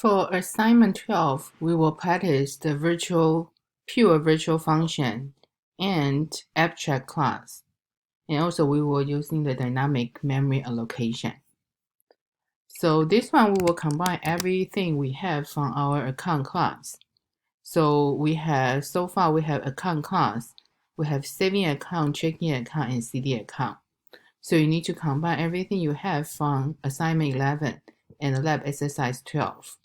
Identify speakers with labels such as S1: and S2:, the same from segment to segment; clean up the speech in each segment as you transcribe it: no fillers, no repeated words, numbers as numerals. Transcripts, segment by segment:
S1: For assignment 12, we will practice the pure virtual function and abstract class. And also we will using the dynamic memory allocation. So this one we will combine everything we have from our account class. So so far we have account class, we have saving account, checking account, and CD account. So you need to combine everything you have from assignment 11 and lab exercise 12.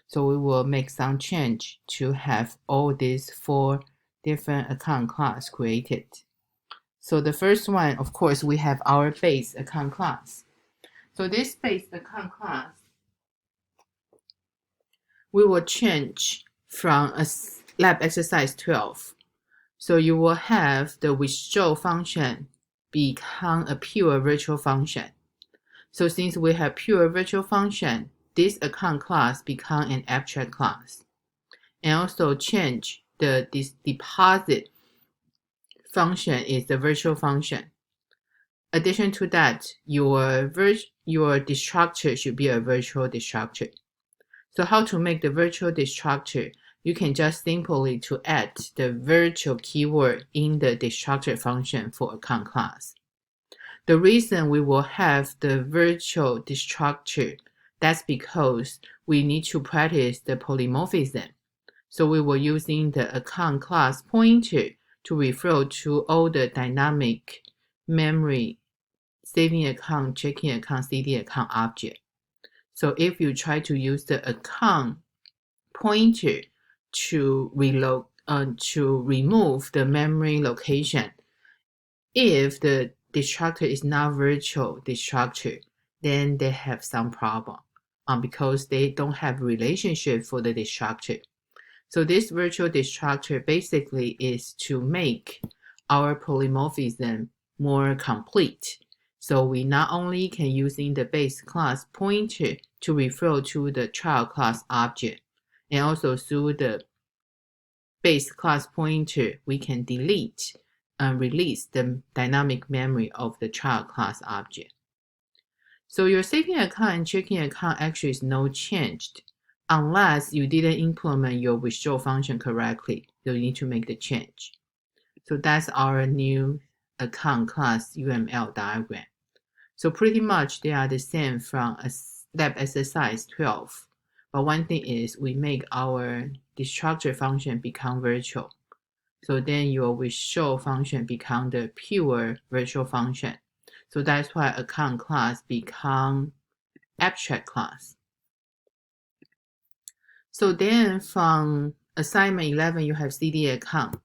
S1: So we will make some change to have all these 4 different account class created. So the first one, of course, we have our base account class. So this base account class, we will change from a lab exercise 12. So you will have the withdraw function become a pure virtual function. So since we have pure virtual function, this account class become an abstract class. And also change this deposit function is the virtual function. Addition to that, your destructor should be a virtual destructor. So how to make the virtual destructor? You can just simply to add the virtual keyword in the destructor function for account class. The reason we will have the virtual destructor, that's because we need to practice the polymorphism. So we were using the account class pointer to refer to all the dynamic memory, saving account, checking account, CD account object. So if you try to use the account pointer to remove the memory location, if the destructor is not virtual destructor, then they have some problem because they don't have relationship for the destructor. So this virtual destructor basically is to make our polymorphism more complete. So we not only can using the base class pointer to refer to the child class object, and also through the base class pointer, we can delete and release the dynamic memory of the child class object. So your saving account and checking account actually is no changed unless you didn't implement your withdraw function correctly. So you need to make the change. So that's our new account class UML diagram. So pretty much they are the same from a lab exercise 12. But one thing is we make our destructor function become virtual. So then your withdraw function become the pure virtual function. So that's why account class become abstract class. So then from assignment 11, you have CD account.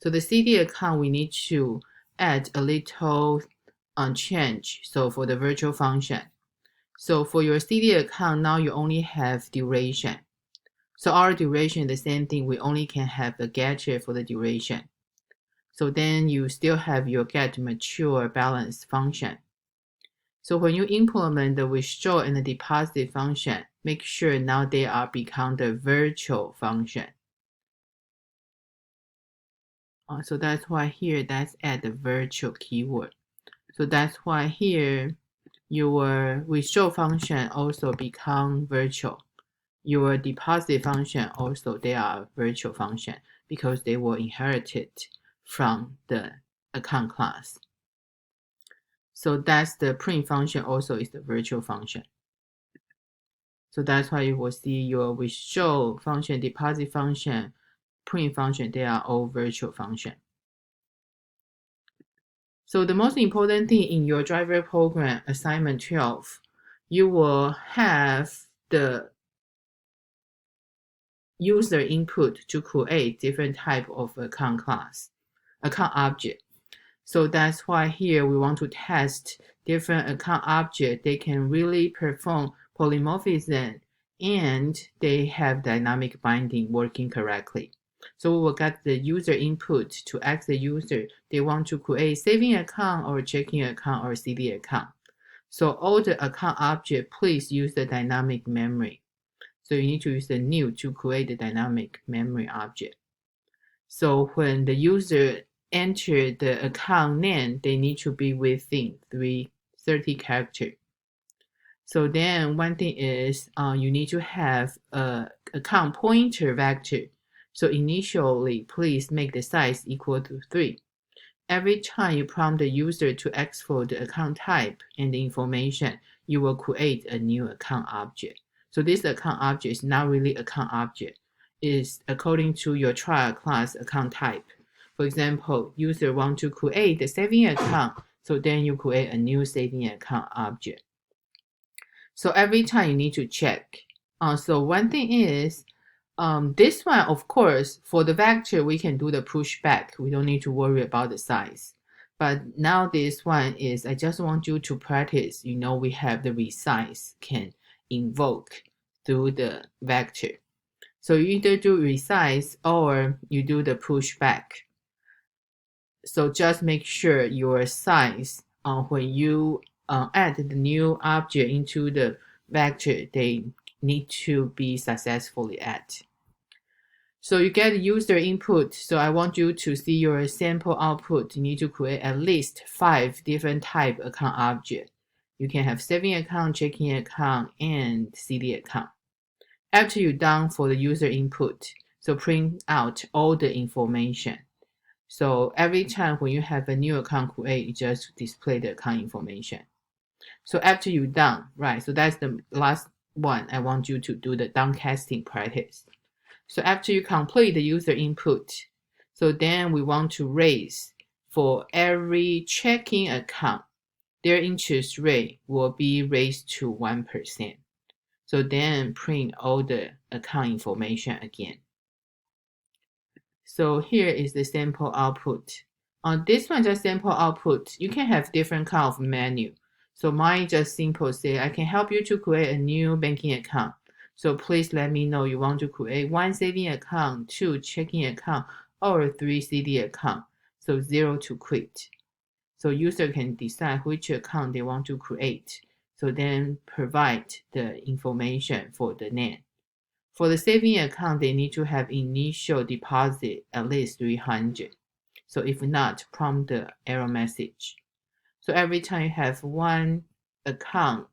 S1: So the CD account, we need to add a little change. So for the virtual function. So for your CD account, now you only have duration. So our duration, the same thing, we only can have a gadget for the duration. So then you still have your get mature balance function. So when you implement the withdraw and the deposit function, make sure now they are become the virtual function. So that's why here, that's add the virtual keyword. So that's why here, your withdraw function also become virtual. Your deposit function also, they are virtual function because they were inherited from the account class. So that's the print function also is the virtual function. So that's why you will see your withdraw function, deposit function, print function, they are all virtual function. So the most important thing in your driver program assignment 12, you will have the user input to create different type of account object. So that's why here we want to test different account object. They can really perform polymorphism and they have dynamic binding working correctly. So we will get the user input to ask the user they want to create saving account or checking account or CD account. So all the account object, please use the dynamic memory. So you need to use the new to create the dynamic memory object. So when the user enter the account name, they need to be within 30 characters. So then one thing is you need to have a account pointer vector. So initially, please make the size equal to 3. Every time you prompt the user to export the account type and the information, you will create a new account object. So this account object is not really account object. It's according to your trial class account type. For example, user want to create the saving account, so then you create a new saving account object. So every time you need to check. So one thing is, this one, of course, for the vector, we can do the pushback. We don't need to worry about the size. But now this one is, I just want you to practice. You know, we have the resize can invoke through the vector. So you either do resize or you do the pushback. So just make sure your size, when you add the new object into the vector, they need to be successfully added. So you get user input. So I want you to see your sample output. You need to create at least 5 different type account objects. You can have saving account, checking account, and CD account. After you're done for the user input, so print out all the information. So every time when you have a new account create, you just display the account information. So after you're done, right? So that's the last one. I want you to do the downcasting practice. So after you complete the user input, so then we want to raise for every checking account, their interest rate will be raised to 1%. So then print all the account information again. So here is the sample output. On this one, just sample output. You can have different kind of menu. So mine just simple say, I can help you to create a new banking account. So please let me know you want to create 1 saving account, 2 checking account, or 3 CD account. So 0 to quit. So user can decide which account they want to create. So then provide the information for the name. For the saving account, they need to have initial deposit at least 300. So if not, prompt the error message. So every time you have one account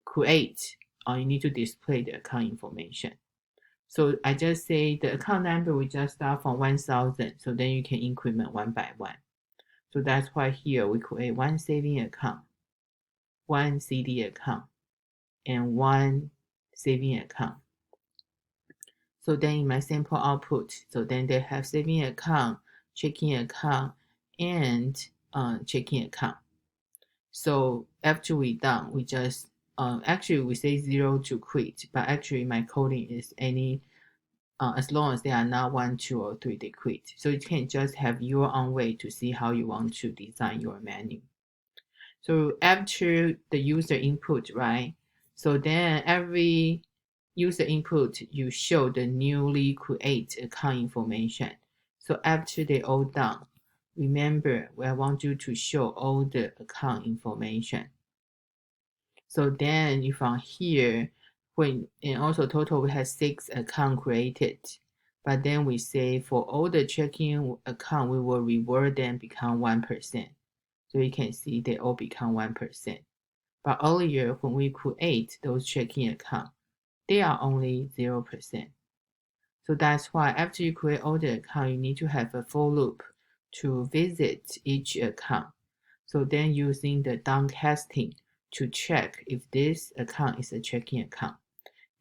S1: create, you need to display the account information. So I just say the account number will just start from 1,000. So then you can increment one by one. So that's why here we create 1 saving account, 1 CD account, and 1 saving account. So then in my sample output, so then they have saving account, checking account, and checking account. So after we done, we just actually we say 0 to quit, but actually my coding is any as long as they are not 1, 2, or 3, they quit. So you can just have your own way to see how you want to design your menu. So after the user input, right? So then every user input, you show the newly created account information. So after they all done, remember, I want you to show all the account information. So then you from here, and also total we have 6 accounts created. But then we say for all the checking account, we will reward them become 1%. So you can see they all become 1%. But earlier when we create those checking accounts, they are only 0%. So that's why after you create all the account, you need to have a for loop to visit each account. So then using the downcasting to check if this account is a checking account.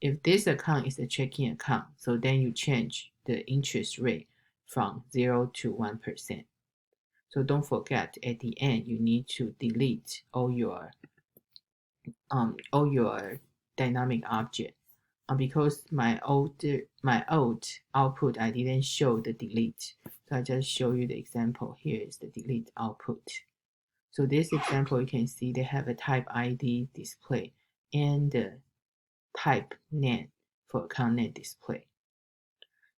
S1: If this account is a checking account, so then you change the interest rate from 0 to 1%. So don't forget at the end you need to delete all your dynamic object. Because my old output I didn't show the delete, so I just show you the example. Here is the delete output. So this example you can see they have a type ID display and the type name for account name display.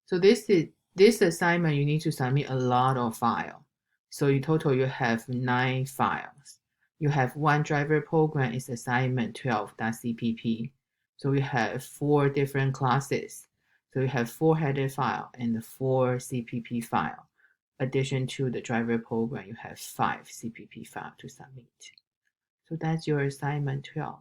S1: So this assignment you need to submit a lot of files. So in total you have 9 files. You have 1 driver program is assignment 12.cpp. So you have 4 different classes. So you have 4 header file and 4 CPP file. Addition to the driver program, you have 5 CPP file to submit. So that's your assignment 12.